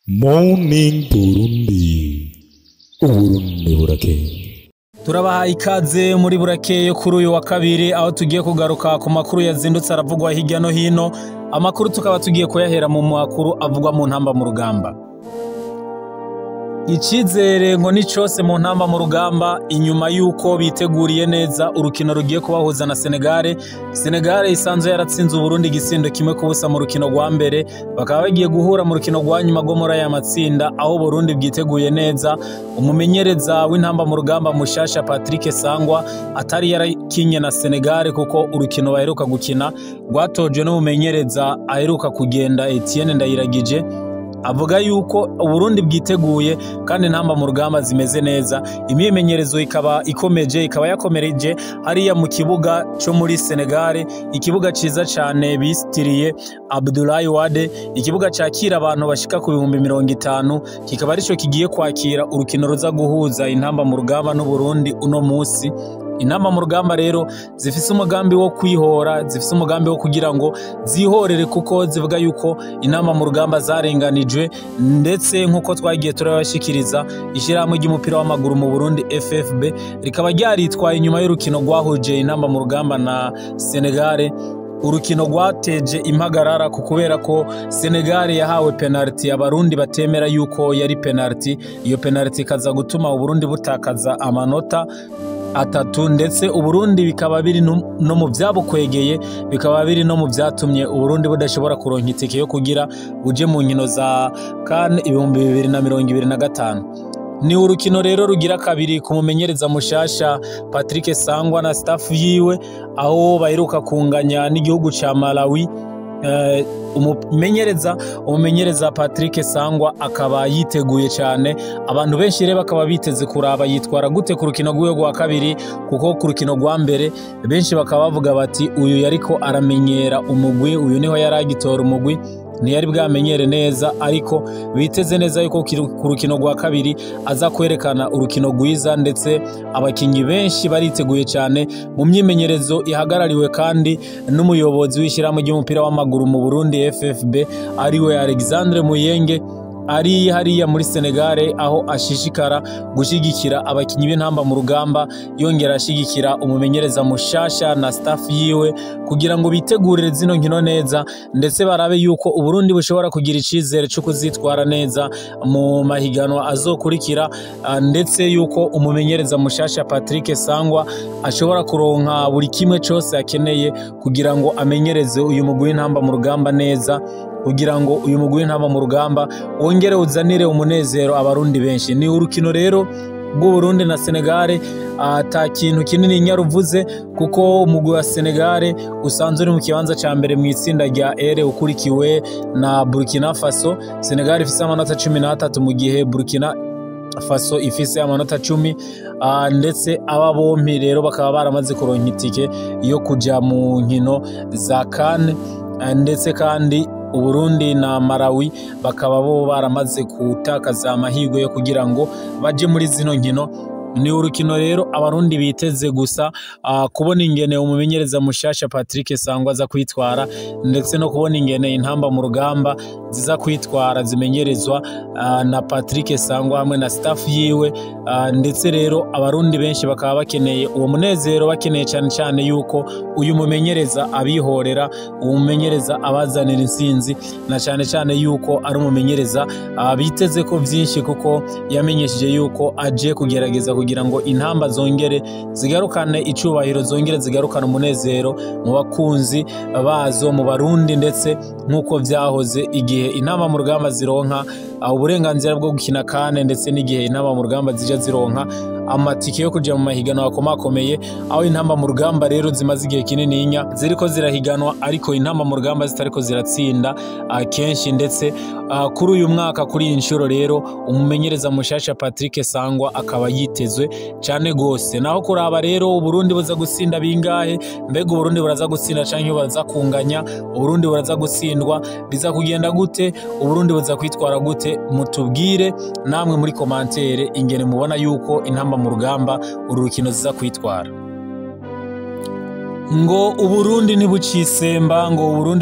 Morning Burundi. Uburundi burakeye. Turabaha ikaze muri burakeye kuri uyu wa kabiri aho tugiye kugaruka ku makuru yazindutse aravugwa hirya no hino. Amakuru tukaba tugiye kuyahera mu makuru avugwa mu ntamba mu rugamba. Icizere ngo ni cyose mu ntamba mu rugamba inyuma yuko biteguriye neza urukino rugiye kubahuza na Senegal. Senegal isanzwe yaratsinze Burundi igisindo kimwe kubusa mu rukino rwa mbere, bakaba bagiye guhura mu rukino rwa nyuma rwo muri aya matsinda aho Burundi bwiteguye neza. Umumenyereza w'intamba mu rugamba mushasha Patrick Sangwa atari yarakinye na Senegal kuko urukino baheruka gukina rwatojwe n'umumenyereza aheruka kugenda Etienne Ndayiragije. Avuga yuko Burundi bwiteguye kandi intamba mu rugamba zimeze neza. Imyimenyerezo ikaba ikomeje, ikaba yakomereje hariya mu kibuga cyo muri Senegal, ikibuga ciza cyane bistiriye Abdoulaye Wade, ikibuga cyakira abantu bashika ku 50,000, kikaba arico kigiye kwakira urukino ruza guhuza intamba mu rugamba n'u Burundi uno musi. Intamba mu rugamba rero zifise umugambi wo kwihora, zifise umugambi wo kugira ngo zihorere kuko zivuga yuko intamba mu rugamba zarenganijwe, ndetse nkuko twagiye turabashikiriza ishyirahamwe ry'umupira w'amaguru mu Burundi FFB rikaba ryaritwaye inyuma y'urukino rwahuje intamba mu rugamba na Senegal. Urukino rwateje impagarara kubera ko Senegal yahawe penalty abarundi batemera yuko yari penalty. Iyo penalty kaza gutuma Uburundi butakaza amanota atatu, ndetse Uburundi bikaba biri no mu byabukwegeye, bikaba biri no mu byatumye Uburundi budashobora kuronka itike yo kugira uje mu nkino za CAN 2025. Ni urukino rero rugira kabiri ku mumenyereza mushasha Patrick Sangwa na staff yiwe aho baheruka kunganya n'igihugu ca Malawi. Umumenyereza Patrick Sangwa akaba yiteguye cyane. Abantu benshi rero bakaba biteze kuraba yitwara gute ku rukino rw'uwo wa kabiri, kuko ku rukino rwa mbere benshi bakaba bavuga bati uyu yariko aramenyera umugwi, uyu niho yaragitora umugwi, ntiyari bwamenyere neza, ariko biteze neza yuko ku rukino rwa kabiri aza kwerekana urukino rwiza, ndetse abakinyi benshi bariteguye cyane. Mu myimenyerezo ihagarariwe kandi n'umuyobozi w'ishyirahamwe ry'umupira w'amaguru mu Burundi FFB ariwe Alexandre Muyenge, ari hariya muri Senegal aho ashishikara gushigikira abakinyi b'intamba mu rugamba, yongera ashigikira umumenyereza mushasha na staff yiwe kugira ngo bitegurire zino nkino neza, ndetse barabe yuko Uburundi bushobora kugira icizere cyo kuzitwara neza mu mahiganwa azokurikira, ndetse yuko umumenyereza mushasha Patrick Sangwa ashobora kuronka buri kimwe cyose akeneye kugira ngo amenyereze uyu mugwi w'intamba mu rugamba neza, kugira ngo uyu mugwi w'intamba mu rugamba wongere uzanire umunezero abarundi benshi. Ni urukino rero bw'u Burundi na Senegal ata kintu kinini nyaruvuze, kuko umugwi wa Senegal usanzwe uri mu kibanza ca mbere mu itsinda rya R ukurikiwe na Burkina Faso. Senegal ifise amanota 13 mu gihe Burkina Faso ifise amanota 10, ndetse aba bompi rero bakaba baramaze kuronka itike yo kuja mu nkino za CAN, ndetse kandi Uburundi na Malawi bakaba bo baramaze gutakaza amahirwe yo kugira ngo baje muri zino nkino. Ni urukino rero abarundi biteze gusa kubona ingene umumenyereza mushasha Patrick Sangwa za kwitwara, ndetse no kubona ingene intamba mu rugamba ziza kwitwara zimenyerezwa na Patrick Sangwa hamwe na staff yiwe. Ndetse rero abarundi benshi bakaba bakeneye uwo munezero, bakeneye cyane cyane yuko uyu mumenyereza abihorera, umumenyereza abazanira insinzi, na cyane cyane yuko ari umumenyereza biteze ko byinshi, kuko yamenyesheje yuko aje kugerageza kugira ngo intamba zongere zigarukane icubahiro, zongere zigarukane umunezero mu bakunzi bazo mu Barundi, ndetse nkuko vyahoze igihe intamba mu rugamba zironka uburenganzira bwo gukina CAN, ndetse n'igihe intamba mu rugamba zija zironka amatike yo kuja mu mahiganwa akomakomeye. Aho intamba mu rugamba rero zimaze igihe kinini ziriko zirahiganwa, ariko intamba mu rugamba zitariko ziratsinda kenshi, ndetse kuri uyu mwaka kuri inshuro rero umumenyereza mushasha Patrick Sangwa akaba yitezwe cyane gose. Naho kuraba rero Uburundi buza gutsinda bingahe, mbega Uburundi buraza gutsinda canke buraza kunganya, Uburundi buraza gutsindwa, biza kugenda gute, Uburundi buza kwitwara gute? Mutubwire namwe muri commentaire ingene mubona yuko intamba mu rugamba uru rukino ziza kwitwara. ngo Uburundi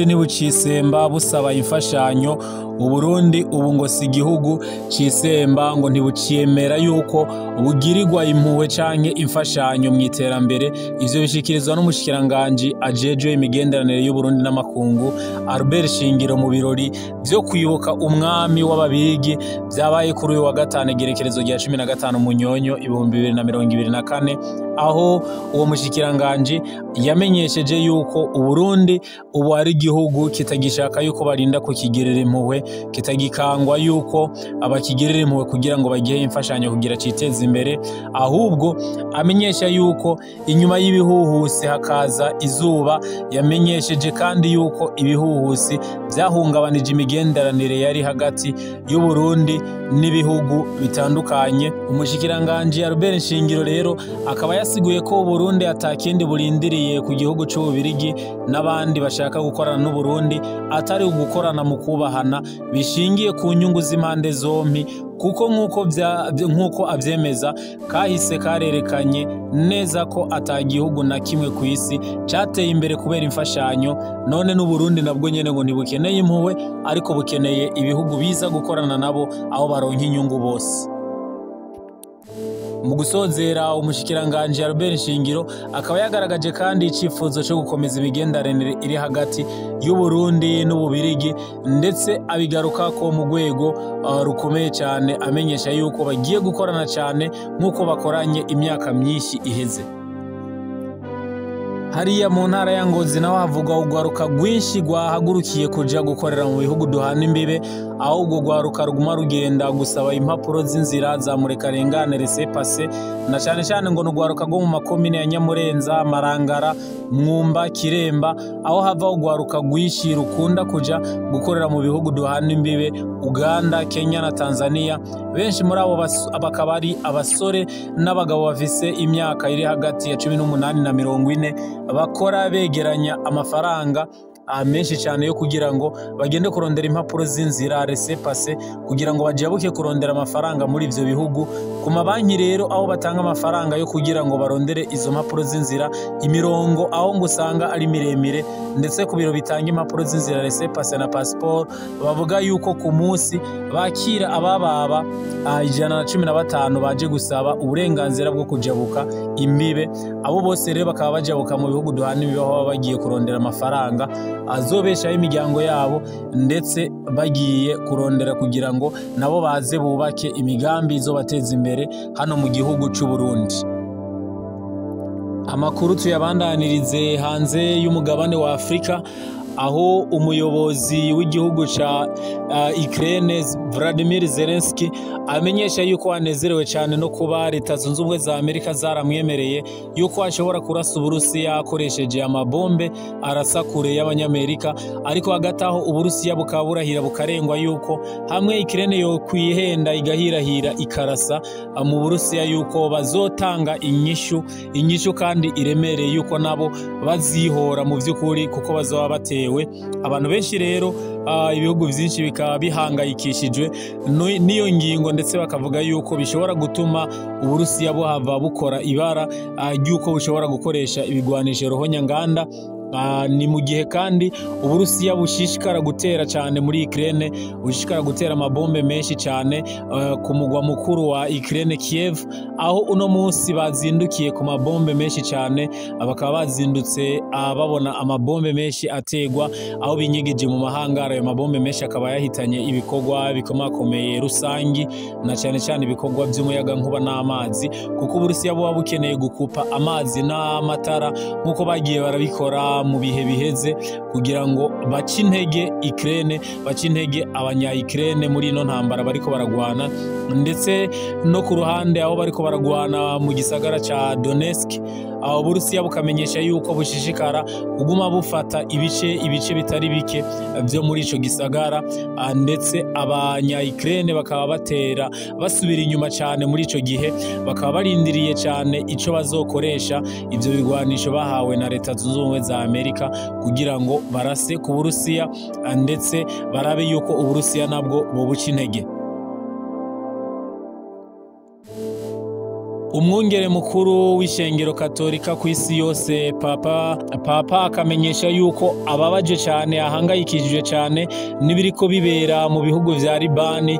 ntibucisemba busaba imfashanyo. Uburundi ubu ngo si igihugu cisemba, ngo ntibuciyemera yuko bugirirwa impuhwe canke imfashanyo mu iterambere. Ivyo bishikirizwa n'umushikiranganji ajejwe imigenderanire y'Uburundi n'amakungu Albert Shingiro mu birori vyo kwibuka umwami w'Ababirigi vyabaye kuri uyu wa gatanu igerekerezo rya 15 Munyonyo 2024, aho uwo mushikiranganji yamenyesheje yuko Uburundi ubu ari igihugu kitagishaka yuko barinda kukigirira impuhwe, kitagikangwa yuko abakigirira impuhwe kugira ngo bagihe imfashanyo kugira citeze imbere, ahubwo amenyesha yuko inyuma y'ibihuhusi hakaza izuba. Yamenyesheje kandi yuko ibihuhusi vyahungabanije imigenderanire yari hagati y'Uburundi n'ibihugu bitandukanye. Umushikiranganji Albert Shingiro rero akaba yasiguye ko Uburundi atakindi burindiriye ku gihugu c'Ububirigi n'abandi bashaka gukorana n'Uburundi atari ugukorana mu kubahana bishingiye ku nyungu z'impande zompi, kuko nk'uko avyemeza kahise karerekanye neza ko atagihugu na kimwe ku isi cateye imbere kubera imfashanyo. None n'Uburundi nabwo nyene ngo ntibukeneye impuhwe, ariko bukeneye ibihugu biza gukorana nabo aho baronka inyungu bose. Mu gusozera, umushikiranganji Albert Shingiro akaba yagaragaje kandi icifuzo cyo gukomeza imigenderanire iri hagati y'Uburundi n'Ububirigi, ndetse abigaruka ko mu rwego rukomeye cyane, amenyesha yuko bagiye gukorana cyane nk'uko bakoranye imyaka myinshi iheze. Hariya mu ntara ya Ngozi naho havugwa urwaruka rwinshi rwahagurukiye kuja gukorera mu bihugu duhana imbibe, aho urwo rwaruka ruguma rugenda gusaba impapuro z'inzira za murekarengane laissez-passer, na cyane cyane ngo n'urwaruka rwo mu makomine ya Nyamurenza, Marangara, Mwumba, Kiremba, aho hava urwaruka rwinshi rukunda kuja gukorera mu bihugu duhana imbibe Uganda, Kenya na Tanzania. Benshi muri abo bakaba ari abasore n'abagabo bafise imyaka iri hagati ya 18 na 40, bakora begeranya amafaranga menshi cyane yo kugira ngo bagende kurondera impapuro z'inzira laissez-passer, kugira ngo bajabuke kurondera amafaranga muri ivyo bihugu. Ku mabanki rero aho batanga amafaranga yo kugira ngo barondere izo mpapuro z'inzira, imirongo aho ngo usanga ari miremire, ndetse ku biro bitanga impapuro z'inzira laissez-passer na passport bavuga yuko ku munsi bakira abababa 115 baje gusaba uburenganzira bwo kujabuka imbibe. Abo bose rero bakaba bajabuka mu bihugu duhana imbibe aho bagiye kurondera amafaranga azobeshaho imiryango yabo, ndetse bagiye kurondera kugira ngo nabo baze bubake imigambi izobateza imbere hano mu gihugu c'Uburundi. Amakuru tuyabandanirize hanze y'umugabane wa Afrika, aho umuyobozi w'igihugu ca Ukraine Vladimir Zelensky amenyesha yuko anezerewe cyane no kuba Leta Zunze Ubumwe za Amerika zaramwemereye yuko ashobora kurasa Uburusiya akoresheje amabombe arasa kure y'Abanyamerika, ariko hagati aho Uburusiya bukaba burahira bukarengwa yuko hamwe Ukraine yo kwihenda igahirahira ikarasa mu Burusiya yuko bazotanga inyishu kandi iremereye, yuko nabo bazihora mu vy'ukuri kuko bazoba bateye. Abantu benshi rero ibihugu byinshi bikaba bihangayikishijwe n'iyo ngingo, ndetse bakavuga yuko bishobora gutuma Uburusiya buhava bukora ibara ry'uko bushobora gukoresha ibigwanisho ruhonyanganda. Ni mu gihe kandi Uburusiya bushishikara gutera cyane muri Ukraine, bushishikara gutera amabombe menshi cyane ku mugwa mukuru wa Ukraine Kiev, aho uno munsi bazindukiye ku mabombe menshi cyane, bakaba bazindutse babona amabombe menshi ategwa aho binyigije mu mahangara. Ayo mabombe menshi akaba yahitanye ibikorwa bikomakomeye rusangi, na cyane cyane ibikorwa by'umuyaga nkuba n'amazi, kuko Uburusiya buba bukeneye gukupa amazi n'amatara nk'uko bagiye barabikora mu bihe biheze, kugira ngo bace intege Ukraine, bace intege abanya-Ukraine muri ino ntambara bariko baragwana. Ndetse no ku ruhande aho bariko baragwana mu gisagara ca Donetsk, aho Uburusiya bukamenyesha yuko bushishikara kuguma bufata ibice bitari bike byo muri ico gisagara, ndetse abanya-Ukraine bakaba batera basubira inyuma cyane. Muri ico gihe bakaba barindiriye cyane ico bazokoresha ivyo bigwanisho bahawe na Leta Zunze Ubumwe za Amerika kugira ngo barase ku Burusiya, ndetse barabe yuko Uburusiya nabwo bubuca intege. umwungere mukuru w'ishengero katolika ku isi yose papa akamenyesha yuko ababaje cyane ahangayikishije cyane n'ibiriko bibera mu bihugu vya Libani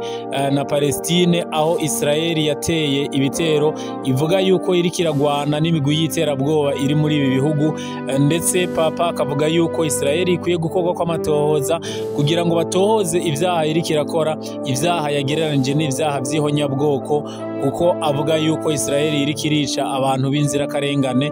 na Palestine, aho Israeli yateye ibitero ivuga yuko iri kiragwana n'imigwi y'iterabwoba iri muri ibi bihugu, ndetse papa akavuga yuko Israeli ikwiye gukorwa kw'amatohoza kugira ngo batohoze ivyaha iri kirakora, ivyaha yagereranije n'ivyaha vy'ihonyabwoko, kuko avuga yuko Israeli iri kirica abantu b'inzirakarengane.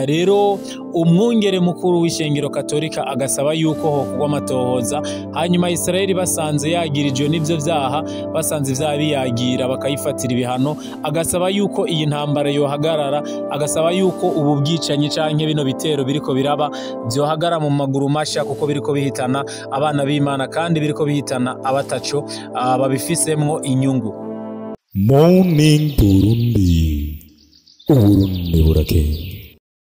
Rero umwungere mukuru w'ishengero katolika agasaba yuko hokorwa amatohoza, hanyuma Israeli basanze yagirijwe n'ivyo vyaha, basanze ivyaha biyagira bakayifatira ibihano, agasaba yuko iyi ntambara yohagarara, agasaba yuko ubu bwicanyi canke bino bitero biriko biraba vyohagara mu maguru masha, kuko biriko bihitana abana b'Imana kandi biriko bihitana abataco babifisemwo inyungu. Morning Burundi, Uburundi burakeye.